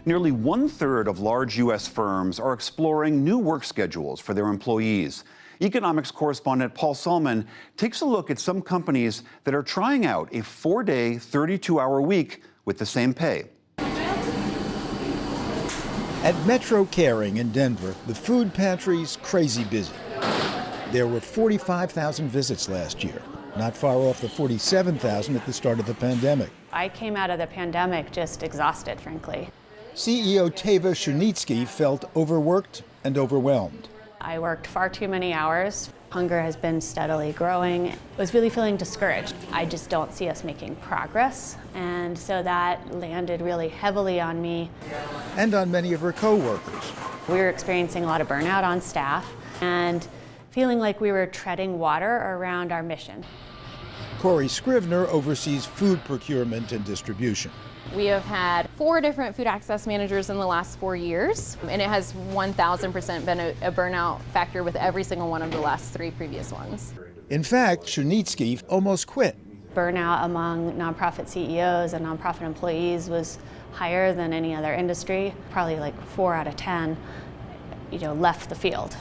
Nearly one-third of large U.S. firms are exploring new work schedules for their employees. Economics correspondent Paul Solman takes a look at some companies that are trying out a 4-day, 32-hour week with the same pay. At Metro Caring in Denver, the food pantry's crazy busy. There were 45,000 visits last year, not far off the 47,000 at the start of the pandemic. I came out of the pandemic just exhausted, frankly. CEO Teva Chernitsky felt overworked and overwhelmed. I worked far too many hours. Hunger has been steadily growing. I was really feeling discouraged. I just don't see us making progress. And so that landed really heavily on me. And on many of her co-workers. We were experiencing a lot of burnout on staff and feeling like we were treading water around our mission. Corey Scrivener oversees food procurement and distribution. We have had 4 different food access managers in the last 4 years, and it has 1,000% been a burnout factor with every single one of the last 3 previous ones. In fact, Chernitsky almost quit. Burnout among nonprofit CEOs and nonprofit employees was higher than any other industry. Probably like 4 out of 10, left the field.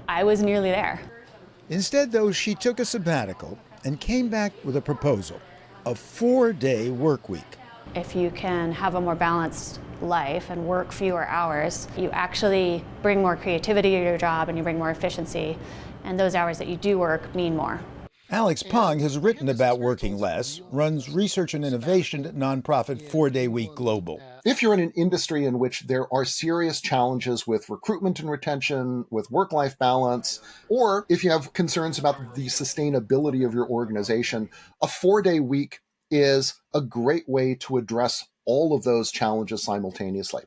I was nearly there. Instead, though, she took a sabbatical and came back with a proposal, a 4-day work week. If you can have a more balanced life and work fewer hours, you actually bring more creativity to your job and you bring more efficiency, and those hours that you do work mean more. Alex Pong has written about working less, runs research and innovation at nonprofit 4-Day Week Global. If you're in an industry in which there are serious challenges with recruitment and retention, with work-life balance, or if you have concerns about the sustainability of your organization, a 4-day week is a great way to address all of those challenges simultaneously.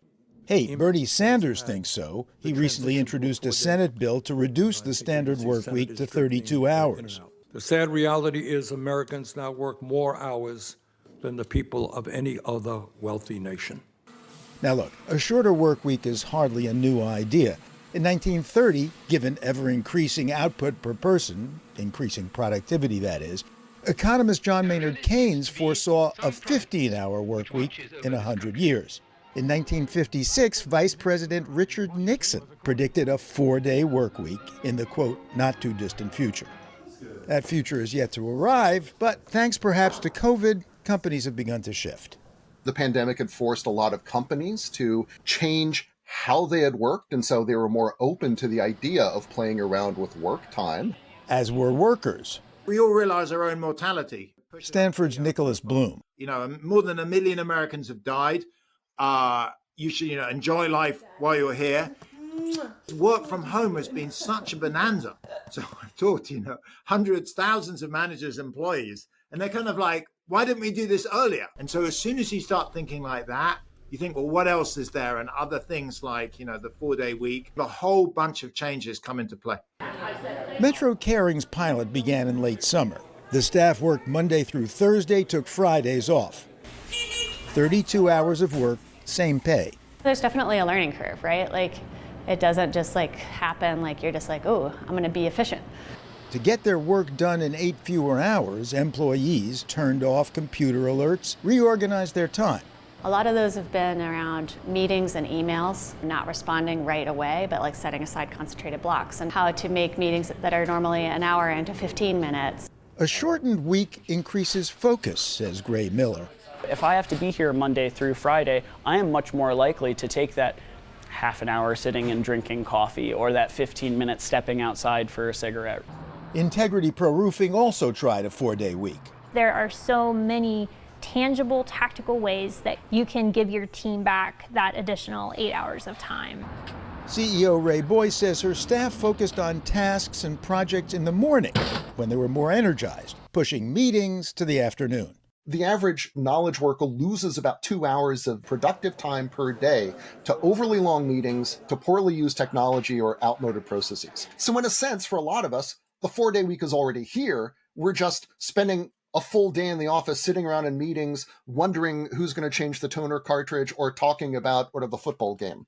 Hey, Bernie Sanders thinks so. He recently introduced a Senate bill to reduce the standard work week to 32 hours. The sad reality is Americans now work more hours than the people of any other wealthy nation. Now look, a shorter work week is hardly a new idea. In 1930, given ever-increasing output per person, increasing productivity that is, economist John Maynard Keynes foresaw a 15-hour work week in 100 years. In 1956, Vice President Richard Nixon predicted a 4-day work week in the, quote, not-too-distant future. That future is yet to arrive, but thanks perhaps to COVID, companies have begun to shift. The pandemic had forced a lot of companies to change how they had worked, and so they were more open to the idea of playing around with work time. As were workers. We all realize our own mortality. Stanford's Nicholas Bloom. More than 1 million Americans have died. You should, enjoy life while you're here. Work from home has been such a bonanza. So I've talked to, hundreds, thousands of managers, employees, and they're kind of like, why didn't we do this earlier? And so as soon as you start thinking like that, you think, well, what else is there? And other things like, the 4-day week, a whole bunch of changes come into play. Metro Caring's pilot began in late summer. The staff worked Monday through Thursday, took Fridays off. 32 hours of work, same pay. There's definitely a learning curve, right? Like, it doesn't just happen like you're just like, oh, I'm going to be efficient. To get their work done in 8 fewer hours, employees turned off computer alerts, reorganized their time. A lot of those have been around meetings and emails, not responding right away, but setting aside concentrated blocks, and how to make meetings that are normally an hour into 15 minutes. A shortened week increases focus, says Gray Miller. If I have to be here Monday through Friday, I am much more likely to take that half an hour sitting and drinking coffee or that 15 minutes stepping outside for a cigarette. Integrity Pro Roofing also tried a 4-day week. There are so many tangible, tactical ways that you can give your team back that additional 8 hours of time. CEO Ray Boyce says her staff focused on tasks and projects in the morning when they were more energized, pushing meetings to the afternoon. The average knowledge worker loses about 2 hours of productive time per day to overly long meetings, to poorly used technology or outmoded processes. So in a sense, for a lot of us, the 4-day week is already here. We're just spending a full day in the office sitting around in meetings, wondering who's going to change the toner cartridge or talking about the football game.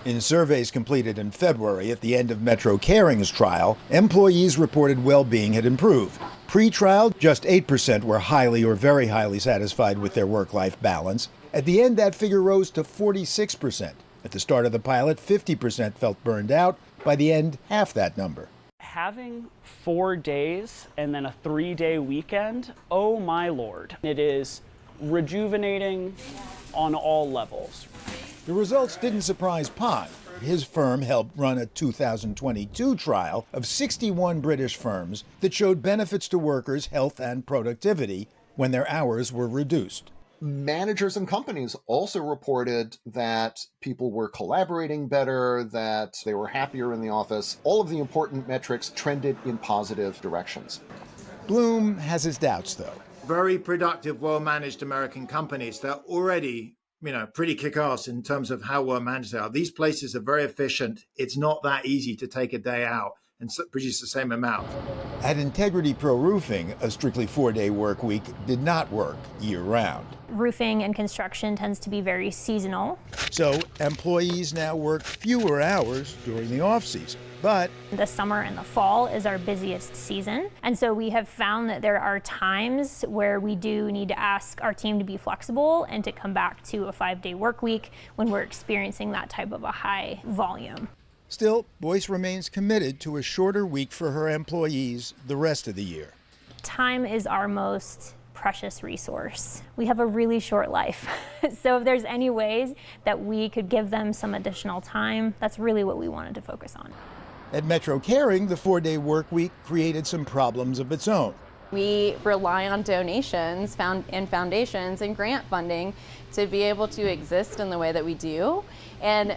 In surveys completed in February at the end of Metro Caring's trial, employees reported well-being had improved. Pre-trial, just 8% were highly or very highly satisfied with their work-life balance. At the end, that figure rose to 46%. At the start of the pilot, 50% felt burned out. By the end, half that number. Having 4 days and then a 3-day weekend, oh my lord. It is rejuvenating on all levels. The results didn't surprise Pond. His firm helped run a 2022 trial of 61 British firms that showed benefits to workers' health and productivity when their hours were reduced. Managers and companies also reported that people were collaborating better, that they were happier in the office. All of the important metrics trended in positive directions. Bloom has his doubts, though. Very productive, well-managed American companies. They're already, pretty kick-ass in terms of how well managed they are. These places are very efficient. It's not that easy to take a day out and produce the same amount. At Integrity Pro Roofing, a strictly 4-day work week did not work year-round. Roofing and construction tends to be very seasonal. So employees now work fewer hours during the off-season. But the summer and the fall is our busiest season. And so we have found that there are times where we do need to ask our team to be flexible and to come back to a 5-day work week when we're experiencing that type of a high volume. Still, Boyce remains committed to a shorter week for her employees the rest of the year. Time is our most precious resource. We have a really short life. So if there's any ways that we could give them some additional time, that's really what we wanted to focus on. At Metro Caring, the 4-day work week created some problems of its own. We rely on donations and foundations and grant funding to be able to exist in the way that we do. And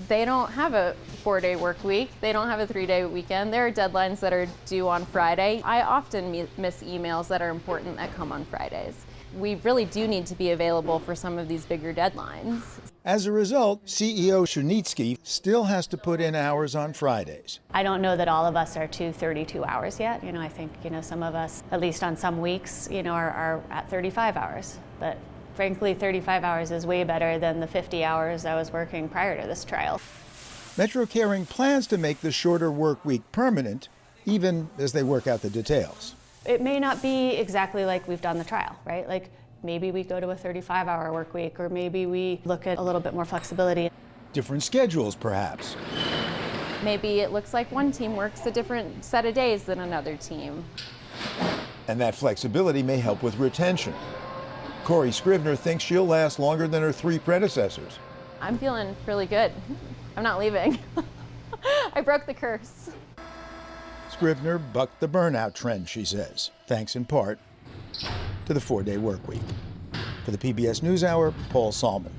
they don't have a 4-day work week. They don't have a 3-day weekend. There are deadlines that are due on Friday. I often miss emails that are important that come on Fridays. We really do need to be available for some of these bigger deadlines. As a result, CEO Chernitsky still has to put in hours on Fridays. I don't know that all of us are to 32 hours yet. I think, some of us, at least on some weeks, are at 35 hours. But frankly, 35 hours is way better than the 50 hours I was working prior to this trial. Metro Caring plans to make the shorter work week permanent, even as they work out the details. It may not be exactly like we've done the trial, right? Like maybe we go to a 35-hour work week, or maybe we look at a little bit more flexibility. Different schedules, perhaps. Maybe it looks like one team works a different set of days than another team. And that flexibility may help with retention. Corey Scrivener thinks she'll last longer than her 3 predecessors. I'm feeling really good. I'm not leaving. I broke the curse. Scrivener bucked the burnout trend, she says, thanks in part to the 4-day work week. For the PBS NewsHour, Paul Salman.